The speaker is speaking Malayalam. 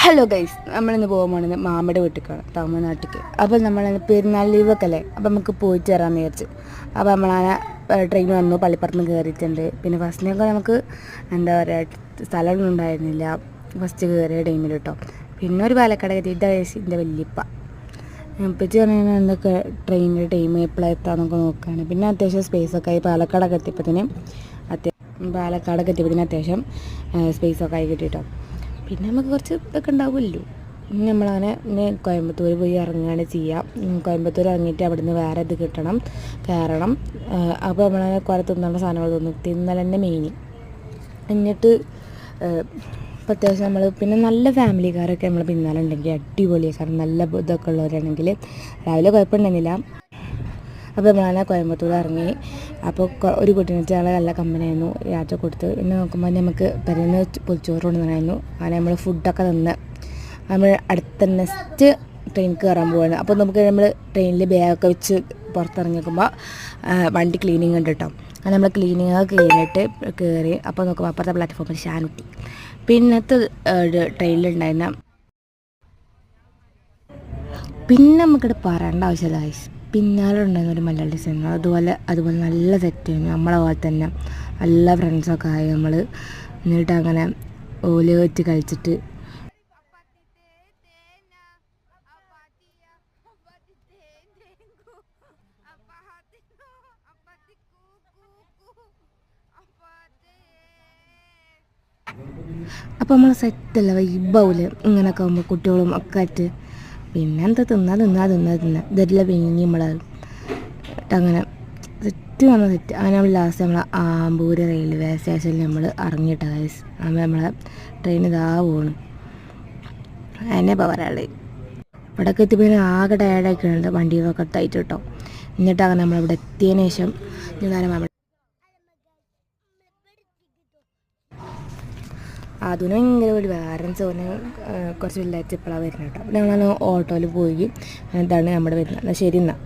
ഹലോ ഗൈസ്, നമ്മളിന്ന് പോകാൻ പോകുന്നത് മാമയുടെ വീട്ടിലേക്കാണ്, തമിഴ്നാട്ടിലേക്ക്. അപ്പോൾ നമ്മൾ പെരുന്നാൾ ലീവൊക്കെ അല്ലേ, അപ്പോൾ നമുക്ക് പോയിട്ട് വരാമെന്ന് വിചാരിച്ചു. അപ്പോൾ നമ്മളങ്ങനെ ട്രെയിൻ വന്നു, പള്ളിപ്പുറത്ത് കയറിയിട്ടുണ്ട്. പിന്നെ ഫസ്റ്റിനൊക്കെ നമുക്ക് എന്താ പറയുക, സ്ഥലമൊന്നും ഉണ്ടായിരുന്നില്ല ഫസ്റ്റ് കയറിയ ടൈമിൽ കേട്ടോ. പിന്നെ ഒരു പാലക്കാട് എത്തിയിട്ട് എൻ്റെ വല്യപ്പ ഇപ്പച്ചി പറഞ്ഞാൽ എന്തൊക്കെ ട്രെയിനിൻ്റെ ടൈം എപ്പോഴാണ് എത്താമെന്നൊക്കെ നോക്കുകയാണ്. പിന്നെ അത്യാവശ്യം സ്പേസൊക്കെ ആയി പാലക്കാടൊക്കെ എത്തിയപ്പോഴത്തേനും അത്യാവശ്യം സ്പേസൊക്കെ ആയി കിട്ടിയിട്ടോ. പിന്നെ നമുക്ക് കുറച്ച് ഇതൊക്കെ ഉണ്ടാവുമല്ലോ. ഇനി നമ്മളങ്ങനെ കോയമ്പത്തൂർ പോയി ഇറങ്ങുകയാണ് ചെയ്യുക. കോയമ്പത്തൂർ ഇറങ്ങിയിട്ട് അവിടെ നിന്ന് വേറെ ഇത് കയറണം. അപ്പോൾ നമ്മളങ്ങനെ കുറേ തിന്നേണ്ട സാധനങ്ങൾ തിന്നൽ തന്നെ മെയിൻ. എന്നിട്ട് ഇപ്പോൾ അത്യാവശ്യം നമ്മൾ പിന്നെ നല്ല ഫാമിലിക്കാരൊക്കെ നമ്മൾ പിന്നാലെ ഉണ്ടെങ്കിൽ അടിപൊളിയാണ്. കാരണം നല്ല ഇതൊക്കെ ഉള്ളവരാണെങ്കിൽ രാവിലെ കുഴപ്പമുണ്ടെന്നില്ല. അപ്പോൾ നമ്മളങ്ങനെ കോയമ്പത്തൂർ ഇറങ്ങി. അപ്പോൾ ഒരു കുട്ടീനെ വെച്ചാൽ ഞങ്ങൾ നല്ല കമ്പനിയായിരുന്നു, യാത്ര കൊടുത്ത്. പിന്നെ നോക്കുമ്പോൾ നമുക്ക് പെരുന്ന് പൊതിച്ചോറ് കൊണ്ടുവന്നായിരുന്നു. അങ്ങനെ നമ്മൾ ഫുഡൊക്കെ തന്ന് നമ്മൾ അടുത്ത നെക്സ്റ്റ് ട്രെയിൻ കയറാൻ പോവാണ്. അപ്പോൾ നമുക്ക് നമ്മൾ ട്രെയിനിൽ ബാഗൊക്കെ വെച്ച് പുറത്തിറങ്ങി നോക്കുമ്പോൾ വണ്ടി ക്ലീനിങ് ഉണ്ട് കേട്ടോ. അങ്ങനെ നമ്മൾ ക്ലീനിങ് ഒക്കെ കഴിഞ്ഞിട്ട് കയറി. അപ്പോൾ നോക്കുമ്പോൾ അപ്പുറത്തെ പ്ലാറ്റ്ഫോമിൽ ഷാനുട്ടി. പിന്നത്തെ ട്രെയിനിലുണ്ടായിരുന്ന പിന്നെ നമുക്കിവിടെ പറയേണ്ട ആവശ്യമില്ല ഗൈസ്. പിന്നാലെ ഉണ്ടായിരുന്ന ഒരു മലയാളി സിനിമ അതുപോലെ നല്ല സെറ്റായിരുന്നു. നമ്മളെ പോലെ തന്നെ നല്ല ഫ്രണ്ട്സൊക്കെ ആയി നമ്മൾ. എന്നിട്ട് അങ്ങനെ ഓല് വെച്ച് കളിച്ചിട്ട് അപ്പോൾ നമ്മൾ സെറ്റല്ല വൈബാവില്ല ഇങ്ങനെയൊക്കെ ആകുമ്പോൾ കുട്ടികളും ഒക്കെ ആയിട്ട്. പിന്നെ എന്താ തിന്നാ ഇതെല്ലാം പിങ്ങി അങ്ങനെ സെറ്റ് വന്ന സെറ്റ്. അങ്ങനെ നമ്മൾ ലാസ്റ്റ് നമ്മൾ ആമ്പൂര് റെയിൽവേ സ്റ്റേഷനിൽ നമ്മൾ ഇറങ്ങിയിട്ട ഗൈസ്. അപ്പോൾ നമ്മളെ ട്രെയിൻ ഇതാ പോകണം. അതിനെ ഇപ്പോൾ പറയാനുള്ളത് ഇവിടെയൊക്കെ എത്തിയപ്പോൾ ആകെ ടയർഡായിക്കുന്നുണ്ട്, വണ്ടിയൊക്കെ എത്തായിട്ട് കേട്ടോ. എന്നിട്ട് അങ്ങനെ നമ്മളിവിടെ എത്തിയതിന് ശേഷം നേരം അതിന് ഭയങ്കര ഒരു പാരൻസ് ഓന് കുറച്ച് വലുതായിട്ട് ഇപ്പോഴാണ് വരുന്നത് കേട്ടോ. അപ്പോൾ ഞങ്ങൾ ഓട്ടോയിൽ പോയി. എന്താണ് നമ്മുടെ വരുന്നത്. എന്നാൽ ശരി എന്നാൽ.